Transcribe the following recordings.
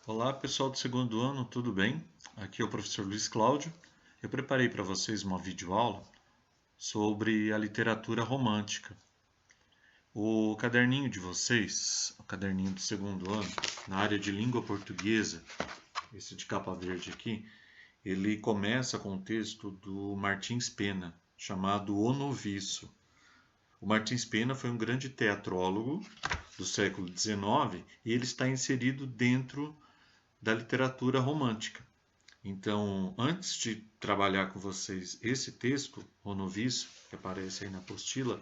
Olá, pessoal do segundo ano, tudo bem? Aqui é o professor Luiz Cláudio. Eu preparei para vocês uma videoaula sobre a literatura romântica. O caderninho de vocês, o caderninho do segundo ano, na área de língua portuguesa, esse de capa verde aqui, ele começa com um texto do Martins Pena, chamado O Noviço. O Martins Pena foi um grande teatrólogo do século XIX e ele está inserido dentro da literatura romântica. Então, antes de trabalhar com vocês esse texto, O Noviço, que aparece aí na apostila,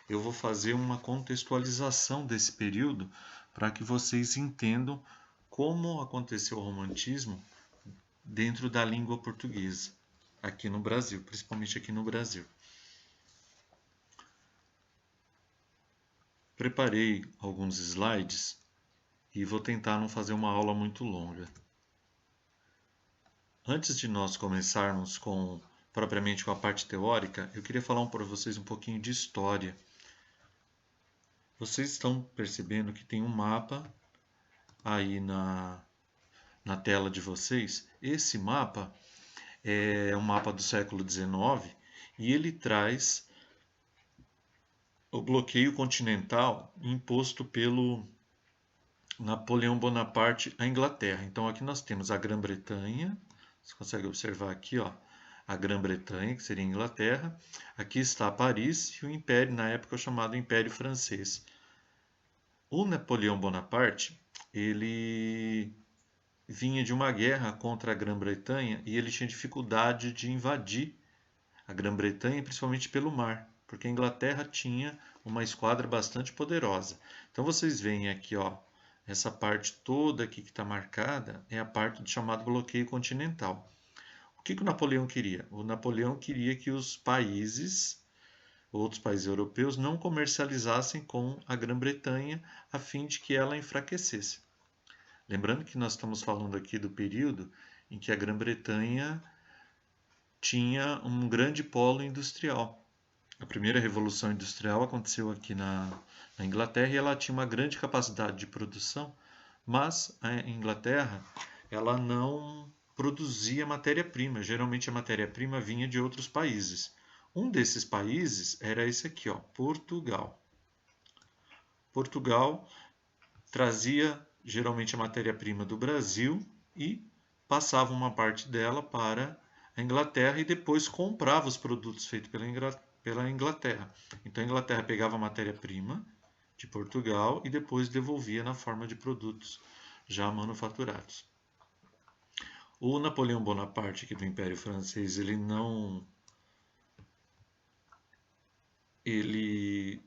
eu vou fazer uma contextualização desse período para que vocês entendam como aconteceu o romantismo dentro da língua portuguesa, aqui no Brasil, principalmente aqui no Brasil. Preparei alguns slides e vou tentar não fazer uma aula muito longa. Antes de nós começarmos propriamente com a parte teórica, eu queria falar para vocês um pouquinho de história. Vocês estão percebendo que tem um mapa aí na tela de vocês. Esse mapa é um mapa do século XIX e ele traz o bloqueio continental imposto pelo Napoleão Bonaparte à Inglaterra. Então aqui nós temos a Grã-Bretanha, você consegue observar aqui, ó, a Grã-Bretanha, que seria a Inglaterra. Aqui está Paris e o Império, na época chamado Império Francês. O Napoleão Bonaparte, ele vinha de uma guerra contra a Grã-Bretanha e ele tinha dificuldade de invadir a Grã-Bretanha, principalmente pelo mar, porque a Inglaterra tinha uma esquadra bastante poderosa. Então vocês veem aqui, ó, essa parte toda aqui que está marcada é a parte do chamado bloqueio continental. O que o Napoleão queria? O Napoleão queria que os países, outros países europeus, não comercializassem com a Grã-Bretanha a fim de que ela enfraquecesse. Lembrando que nós estamos falando aqui do período em que a Grã-Bretanha tinha um grande polo industrial. A primeira revolução industrial aconteceu aqui na Inglaterra e ela tinha uma grande capacidade de produção, mas a Inglaterra ela não produzia matéria-prima. Geralmente a matéria-prima vinha de outros países. Um desses países era esse aqui, ó, Portugal. Portugal trazia geralmente a matéria-prima do Brasil e passava uma parte dela para a Inglaterra e depois comprava os produtos feitos pela Inglaterra. Então a Inglaterra pegava a matéria-prima de Portugal e depois devolvia na forma de produtos já manufaturados. O Napoleão Bonaparte, aqui do Império Francês, ele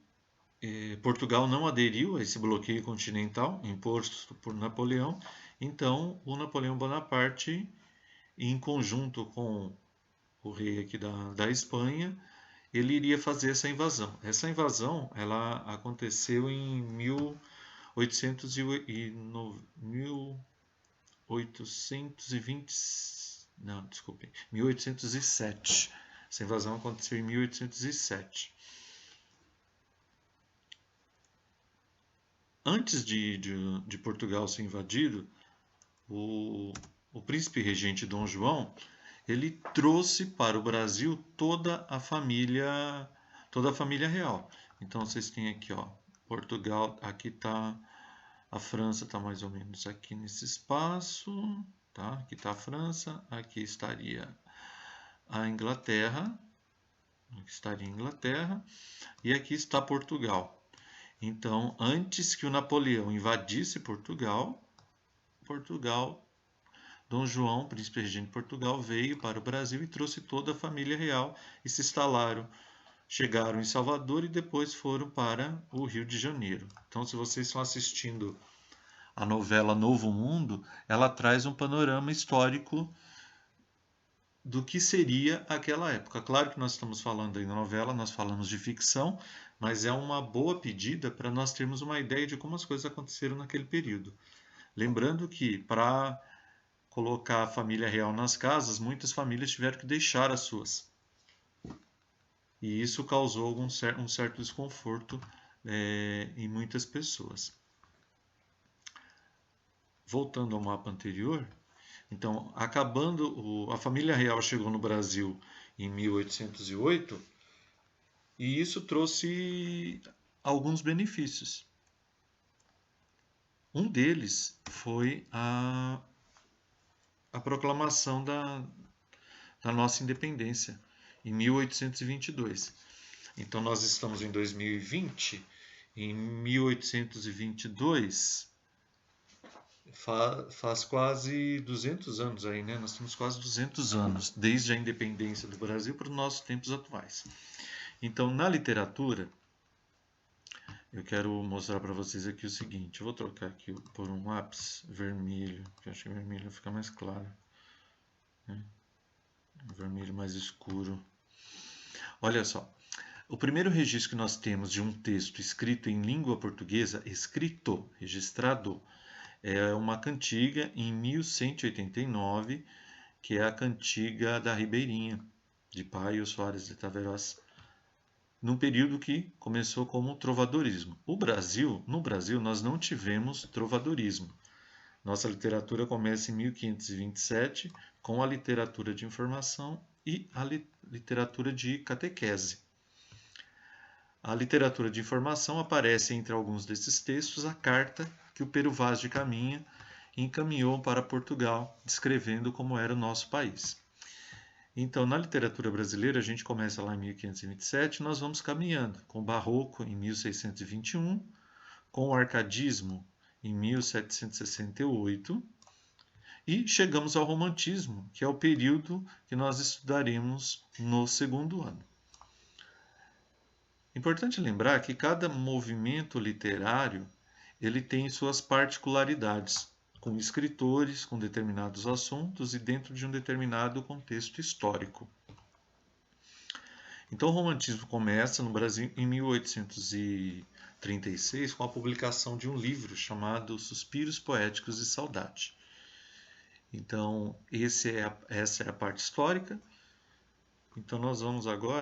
Portugal não aderiu a esse bloqueio continental imposto por Napoleão, então o Napoleão Bonaparte, em conjunto com o rei aqui da Espanha, ele iria fazer essa invasão. Essa invasão ela aconteceu em 1807. Essa invasão aconteceu em 1807. Antes de Portugal ser invadido, o, o príncipe regente Dom João ele trouxe para o Brasil toda a família real. Então vocês têm aqui, ó, Portugal, aqui está a França, está mais ou menos aqui nesse espaço, tá? Aqui está a França, aqui estaria a Inglaterra, e aqui está Portugal. Então, antes que o Napoleão invadisse Portugal, Dom João, príncipe regente de Portugal, veio para o Brasil e trouxe toda a família real e se instalaram. Chegaram em Salvador e depois foram para o Rio de Janeiro. Então, se vocês estão assistindo a novela Novo Mundo, ela traz um panorama histórico do que seria aquela época. Claro que nós estamos falando aí na novela, nós falamos de ficção, mas é uma boa pedida para nós termos uma ideia de como as coisas aconteceram naquele período. Lembrando que para colocar a família real nas casas, muitas famílias tiveram que deixar as suas. E isso causou um certo desconforto em muitas pessoas. voltando ao mapa anterior, então, a família real chegou no Brasil em 1808 e isso trouxe alguns benefícios. Um deles foi a proclamação da nossa independência em 1822. Então, nós estamos em 2020, em 1822 faz quase 200 anos aí, né? Nós temos quase 200 anos, desde a independência do Brasil para os nossos tempos atuais. Então, na literatura, eu quero mostrar para vocês aqui o seguinte. Eu vou trocar aqui por um lápis vermelho, que eu acho que vermelho fica mais claro. Né? Um vermelho mais escuro. Olha só. O primeiro registro que nós temos de um texto escrito em língua portuguesa, registrado, é uma cantiga em 1189, que é a cantiga da Ribeirinha, de Paio Soares de Taveras, num período que começou como trovadorismo. No Brasil, nós não tivemos trovadorismo. Nossa literatura começa em 1527, com a literatura de informação e a literatura de catequese. A literatura de informação aparece entre alguns desses textos a carta que o Pero Vaz de Caminha encaminhou para Portugal, descrevendo como era o nosso país. Então, na literatura brasileira, a gente começa lá em 1527, nós vamos caminhando, com o Barroco em 1621, com o Arcadismo em 1768, e chegamos ao Romantismo, que é o período que nós estudaremos no segundo ano. Importante lembrar que cada movimento literário ele tem suas particularidades, com escritores, com determinados assuntos e dentro de um determinado contexto histórico. Então, o romantismo começa no Brasil em 1836 com a publicação de um livro chamado Suspiros Poéticos de Saudade. Então, essa é a parte histórica. Então, nós vamos agora